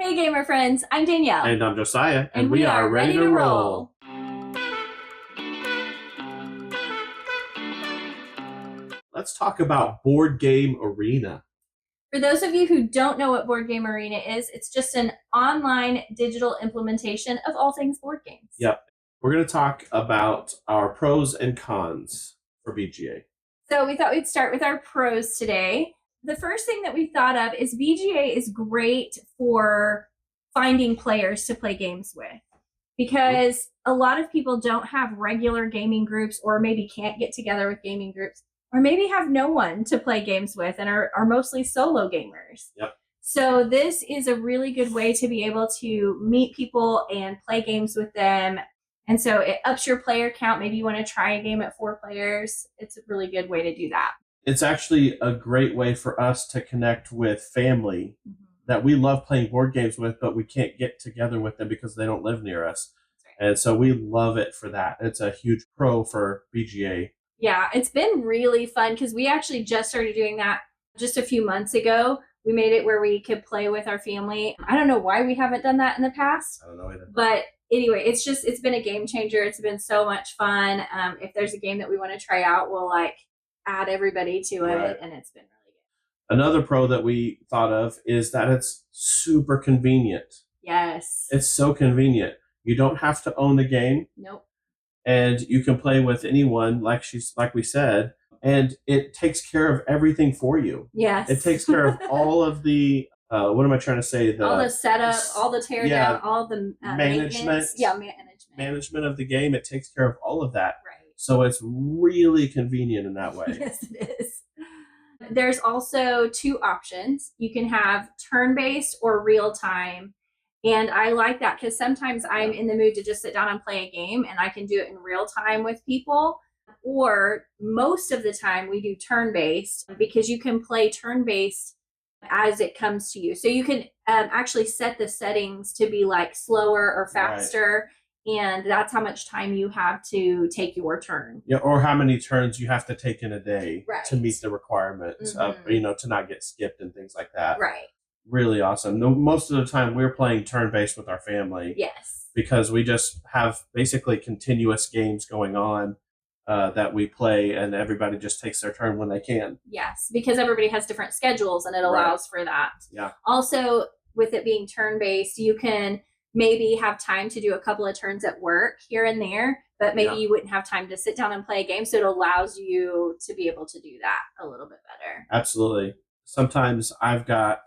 Hey gamer friends, I'm Danielle. And I'm Josiah, and we are ready to roll. Let's talk about Board Game Arena. For those of you who don't know what Board Game Arena is, it's just an online digital implementation of all things board games. Yep. We're going to talk about our pros and cons for BGA. So we thought we'd start with our pros today. The first thing that we thought of is BGA is great for finding players to play games with, because a lot of people don't have regular gaming groups, or maybe can't get together with gaming groups, or maybe have no one to play games with and are mostly solo gamers. Yep. So this is a really good way to be able to meet people and play games with them. And so it ups your player count. Maybe you want to try a game at 4 players. It's a really good way to do that. It's actually a great way for us to connect with family that we love playing board games with, but we can't get together with them because they don't live near us. Right. And so we love it for that. It's a huge pro for BGA. Yeah, it's been really fun because we actually just started doing that just a few months ago. We made it where we could play with our family. I don't know why we haven't done that in the past. I don't know either. But anyway, it's been a game changer. It's been so much fun. If there's a game that we want to try out, we'll add everybody to it, Right. and it's been really good. Another pro that we thought of is that it's super convenient. Yes. It's so convenient. You don't have to own the game. Nope. And you can play with anyone, like we said, and it takes care of everything for you. Yes. It takes care of all of the what am I trying to say? All the setup, all the tear down, all the management. Yeah, management of the game. It takes care of all of that. Right. So it's really convenient in that way. Yes, it is. There's also 2 options. You can have turn-based or real-time. And I like that because sometimes I'm in the mood to just sit down and play a game, and I can do it in real time with people. Or most of the time we do turn-based, because you can play turn-based as it comes to you. So you can actually set the settings to be slower or faster. Right. And that's how much time you have to take your turn. Yeah, or how many turns you have to take in a day. Right. To meet the requirements of, to not get skipped and things like that. Right. Really awesome. Most of the time we're playing turn-based with our family. Yes. Because we just have basically continuous games going on that we play, and everybody just takes their turn when they can. Yes, because everybody has different schedules, and it allows for that. Yeah. Also, with it being turn-based, you can maybe have time to do a couple of turns at work here and there, but maybe you wouldn't have time to sit down and play a game. So it allows you to be able to do that a little bit better. Absolutely. Sometimes I've got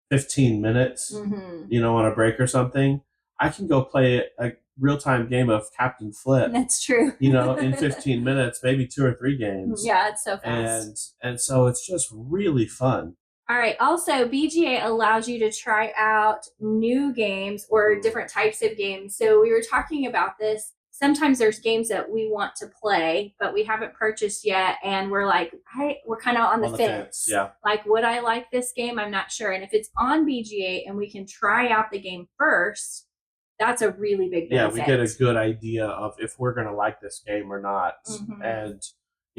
15 minutes, on a break or something. I can go play a real-time game of Captain Flip. That's true. In 15 minutes, maybe 2 or 3 games. Yeah, it's so fast. And so it's just really fun. All right. Also, BGA allows you to try out new games or different types of games. So we were talking about this. Sometimes there's games that we want to play, but we haven't purchased yet. And we're we're kind of on the fence. Yeah. Would I like this game? I'm not sure. And if it's on BGA and we can try out the game first, that's a really big benefit. Yeah, we get a good idea of if we're going to like this game or not. And,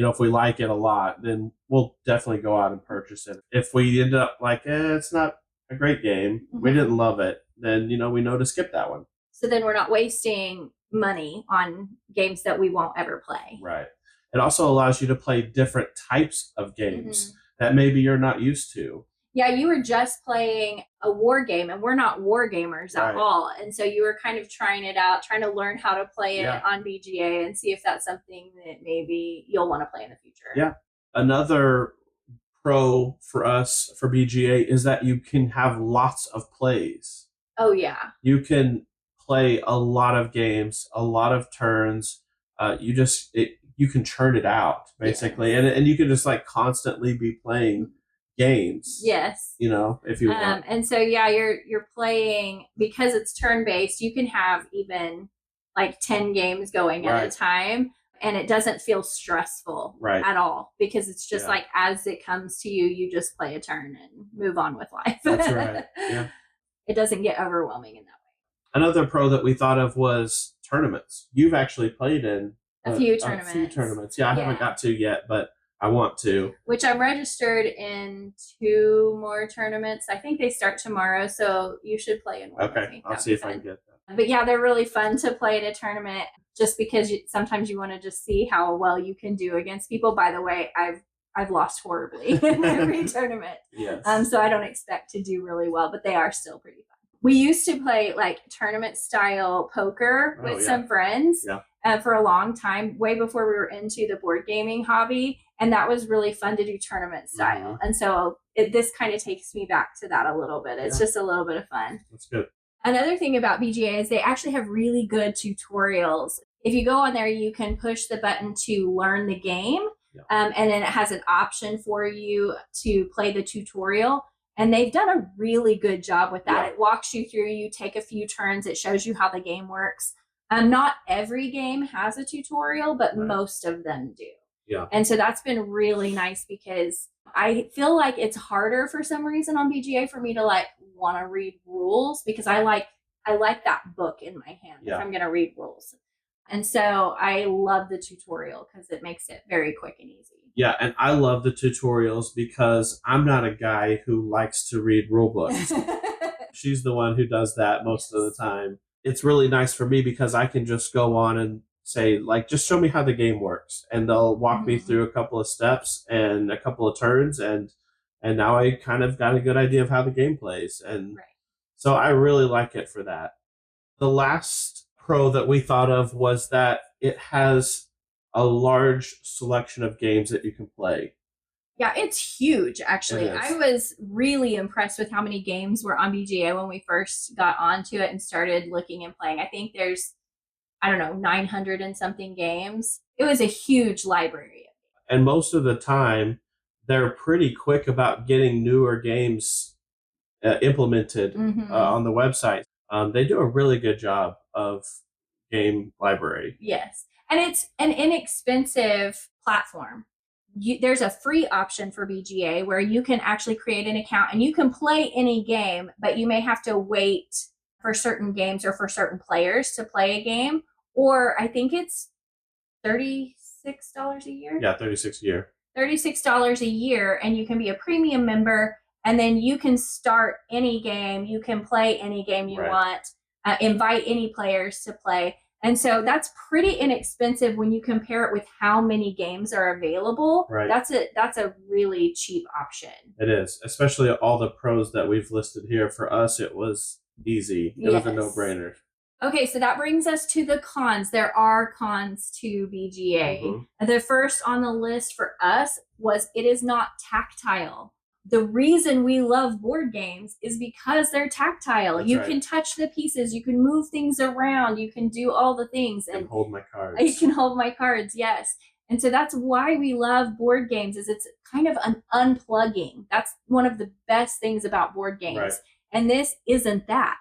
if we like it a lot, then we'll definitely go out and purchase it. If we end up it's not a great game, we didn't love it, then, we know to skip that one. So then we're not wasting money on games that we won't ever play. Right. It also allows you to play different types of games that maybe you're not used to. Yeah, you were just playing a war game, and we're not war gamers at all. And so you were kind of trying it out, trying to learn how to play it on BGA and see if that's something that maybe you'll want to play in the future. Yeah. Another pro for us for BGA is that you can have lots of plays. Oh, yeah. You can play a lot of games, a lot of turns. You can churn it out, basically. Yes. And you can just constantly be playing games. Yes. If you want. And so you're playing, because it's turn-based, you can have even 10 games going at a time, and it doesn't feel stressful at all, because it's just as it comes to you, you just play a turn and move on with life. That's right. Yeah. It doesn't get overwhelming in that way. Another pro that we thought of was tournaments. You've actually played in a few tournaments. Yeah, I haven't got to yet, but I want to. Which I'm registered in 2 more tournaments. I think they start tomorrow, so you should play in one with Okay, me. I'll That'd see be if I fun. can get that. But yeah, they're really fun to play at a tournament just because sometimes you want to just see how well you can do against people. By the way, I've lost horribly in every tournament. Yes. So I don't expect to do really well, but they are still pretty fun. We used to play like tournament style poker with some friends for a long time, way before we were into the board gaming hobby. And that was really fun to do tournament style. And so this kind of takes me back to that a little bit. It's just a little bit of fun. That's good. Another thing about BGA is they actually have really good tutorials. If you go on there, you can push the button to learn the game. And then it has an option for you to play the tutorial. And they've done a really good job with that. It walks you through, you take a few turns, it shows you how the game works. Not every game has a tutorial, but most of them do. Yeah. And so that's been really nice because I feel like it's harder for some reason on BGA for me to like want to read rules because I like that book in my hand if I'm going to read rules. And so I love the tutorial because it makes it very quick and easy. Yeah, and I love the tutorials because I'm not a guy who likes to read rule books. She's the one who does that most of the time. It's really nice for me because I can just go on and say, like, just show me how the game works. And they'll walk me through a couple of steps and a couple of turns. And now I kind of got a good idea of how the game plays. And so I really like it for that. The last pro that we thought of was that it has a large selection of games that you can play. Yeah, it's huge, actually. I was really impressed with how many games were on BGA when we first got onto it and started looking and playing. I think there's, 900 and something games. It was a huge library. And most of the time, they're pretty quick about getting newer games implemented on the website. They do a really good job of game library. Yes. And it's an inexpensive platform. There's a free option for BGA where you can actually create an account and you can play any game, but you may have to wait for certain games or for certain players to play a game. Or I think it's $36 a year. Yeah, $36 a year. $36 a year, and you can be a premium member, and then you can start any game. You can play any game you want, invite any players to play. And so that's pretty inexpensive when you compare it with how many games are available. Right. That's a really cheap option. It is, especially all the pros that we've listed here. For us, it was easy. It was a no-brainer. Okay, so that brings us to the cons. There are cons to BGA. The first on the list for us was it is not tactile. The reason we love board games is because they're tactile. That's you can touch the pieces, you can move things around, you can do all the things. And hold my cards. You can hold my cards, yes. And so that's why we love board games, is it's kind of an unplugging. That's one of the best things about board games. Right. And this isn't that.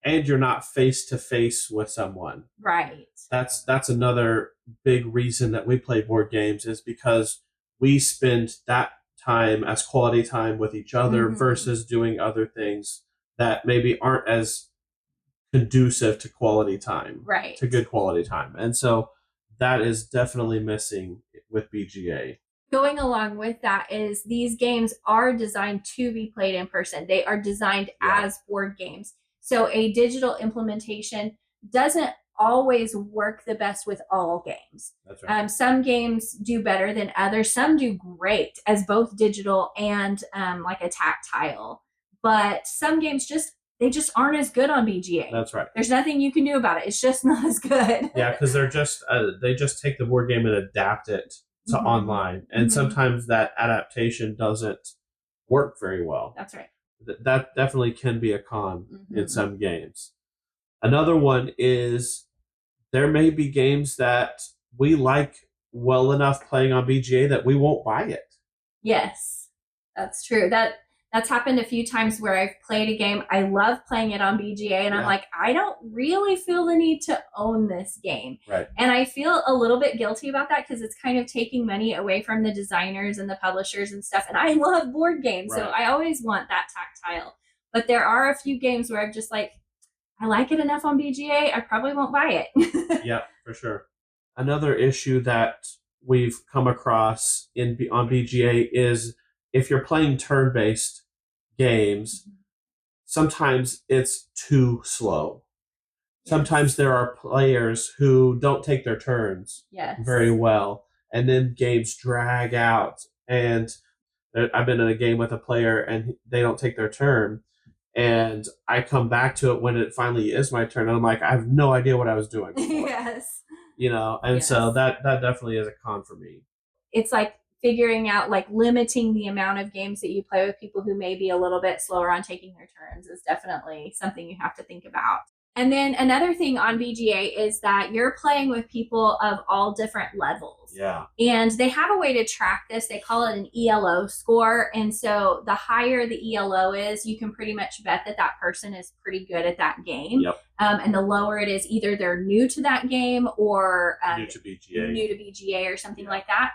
And you're not face to face with someone. Right. That's another big reason that we play board games, is because we spend that time as quality time with each other versus doing other things that maybe aren't as conducive to quality time. Right. To good quality time. And so that is definitely missing with BGA. Going along with that is these games are designed to be played in person. They are designed as board games. So a digital implementation doesn't always work the best with all games. That's right. Some games do better than others. Some do great as both digital and like a tactile. But some games just aren't as good on BGA. That's right. There's nothing you can do about it. It's just not as good. Yeah, because they're just they just take the board game and adapt it to online, and sometimes that adaptation doesn't work very well. That's right. That definitely can be a con in some games. Another one is there may be games that we like well enough playing on BGA that we won't buy it. Yes, that's true. That's happened a few times where I've played a game. I love playing it on BGA, and I'm like, I don't really feel the need to own this game. Right. And I feel a little bit guilty about that because it's kind of taking money away from the designers and the publishers and stuff. And I love board games, so I always want that tactile. But there are a few games where I'm just like, I like it enough on BGA, I probably won't buy it. Yeah, for sure. Another issue that we've come across on BGA is if you're playing turn-based games, sometimes it's too slow. Sometimes there are players who don't take their turns very well, and then games drag out. And I've been in a game with a player, and they don't take their turn, and I come back to it when it finally is my turn, and I'm like, I have no idea what I was doing before. Yes. And so that definitely is a con for me. It's like figuring out, like, limiting the amount of games that you play with people who may be a little bit slower on taking their turns is definitely something you have to think about. And then another thing on BGA is that you're playing with people of all different levels. Yeah. And they have a way to track this. They call it an ELO score. And so the higher the ELO is, you can pretty much bet that that person is pretty good at that game. Yep. And the lower it is, either they're new to that game or new to BGA. New to BGA or something like that.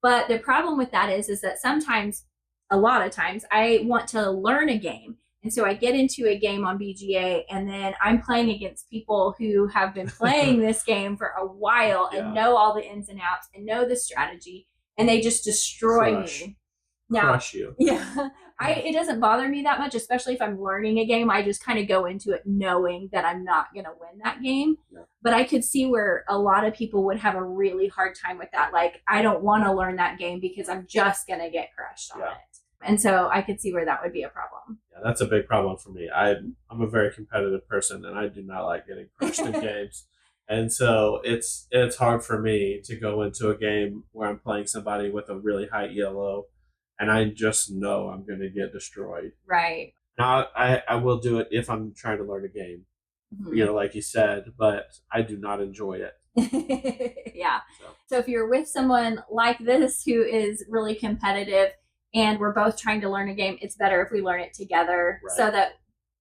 But the problem with that is that sometimes, a lot of times, I want to learn a game. And so I get into a game on BGA, and then I'm playing against people who have been playing this game for a while and know all the ins and outs and know the strategy, and they just destroy me. Now, Crush you. Yeah. It doesn't bother me that much, especially if I'm learning a game. I just kind of go into it knowing that I'm not going to win that game. Yeah. But I could see where a lot of people would have a really hard time with that. Like, I don't want to learn that game because I'm just going to get crushed on it. And so I could see where that would be a problem. Yeah, that's a big problem for me. I'm a very competitive person, and I do not like getting crushed in games. And so it's hard for me to go into a game where I'm playing somebody with a really high ELO, and I just know I'm going to get destroyed. Right. Now, I will do it if I'm trying to learn a game, like you said, but I do not enjoy it. Yeah. So if you're with someone like this who is really competitive, and we're both trying to learn a game, it's better if we learn it together so that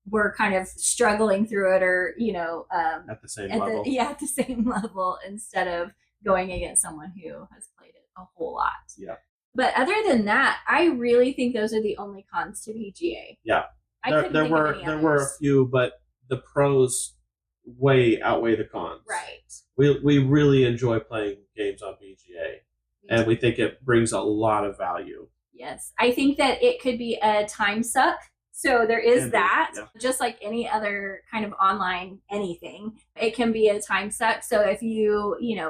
we're kind of struggling through it, or, at the same level. At the same level, instead of going against someone who has played it a whole lot. Yeah. But other than that, I really think those are the only cons to BGA. Yeah. There were a few, but the pros way outweigh the cons. Right. We really enjoy playing games on BGA, and we think it brings a lot of value. Yes. I think that it could be a time suck. So there is that, just like any other kind of online anything, it can be a time suck. So if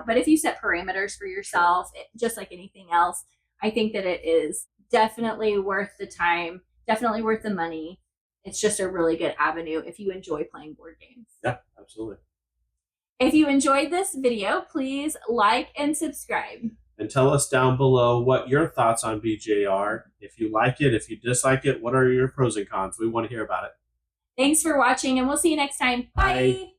but if you set parameters for yourself, just like anything else, I think that it is definitely worth the time, definitely worth the money. It's just a really good avenue if you enjoy playing board games. Yeah, absolutely. If you enjoyed this video, please like and subscribe. And tell us down below what your thoughts on BGA are. If you like it, if you dislike it, what are your pros and cons? We want to hear about it. Thanks for watching, and we'll see you next time. Bye.